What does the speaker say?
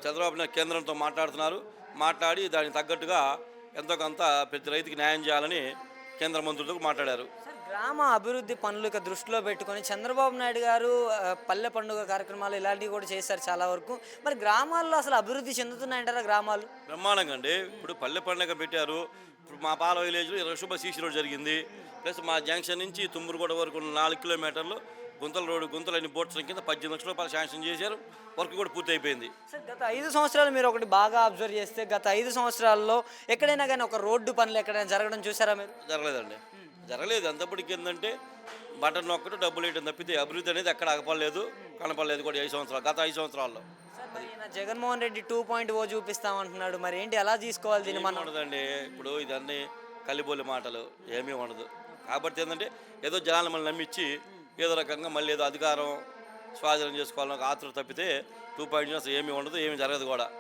చంద్రబాబు నాయుడు కేంద్రంతో మాట్లాడుతున్నారు. మాట్లాడి దానికి తగ్గట్టుగా ఎంతో కొంత ప్రతి రైతుకి న్యాయం చేయాలని కేంద్ర మంత్రులతో మాట్లాడారు. సార్ గ్రామ అభివృద్ధి పనులకు దృష్టిలో పెట్టుకొని చంద్రబాబు నాయుడు గారు పల్లె పండుగ కార్యక్రమాలు ఇలాంటివి కూడా చేశారు చాలా వరకు. మరి గ్రామాల్లో అసలు అభివృద్ధి చెందుతున్నాయంటారా గ్రామాలు? బ్రహ్మాండంగా అండి. ఇప్పుడు పల్లె పండుగ పెట్టారు. ఇప్పుడు మా పాల విలేజ్‌లో 20 శుభ సీసీ రోడ్ జరిగింది. ప్లస్ మా జంక్షన్ నుంచి తుమ్మూరుగూడ వరకు ఉన్న 4 కిలోమీటర్లు గుంతల రోడ్డు, గుంతలన్నీ బోట్స్ కింద 18 లక్షల రూపాయలు శాంక్షన్ చేశారు. వర్క్ కూడా పూర్తి అయిపోయింది. సార్ గత 5 సంవత్సరాలు మీరు ఒకటి బాగా అబ్జర్వ్ చేస్తే గత 5 సంవత్సరాల్లో ఎక్కడైనా గానీ ఒక రోడ్డు పనులు ఎక్కడైనా జరగడం చూసారా మీరు? జరగలేదండి. జరగలేదు. అంతప్పటికి ఏందంటే బటన్ నొక్కడం, డబ్బులు వేయడం తప్పితే అభివృద్ధి అనేది ఎక్కడ ఆగపడలేదు, కనపడలేదు కూడా 5 సంవత్సరాలు, గత 5 సంవత్సరాల్లో. సార్ మరి ఈయన జగన్మోహన్ రెడ్డి 2.0 చూపిస్తామంటున్నాడు. మరి ఏంటి ఎలా తీసుకోవాలి దీన్ని ఏమీ మనం? ఉండదండి. ఇప్పుడు ఇదన్నీ కలిబోలి మాటలు, ఏమీ ఉండదు. కాబట్టి ఏంటంటే ఏదో జనాలు మనల్ని నమ్మించి ఏదో రకంగా మళ్ళీ ఏదో అధికారం స్వాధీనం చేసుకోవాలని ఒక ఆతృత తప్పితే 2.0 అసలు ఏమీ ఉండదు, ఏమీ జరగదు కూడా.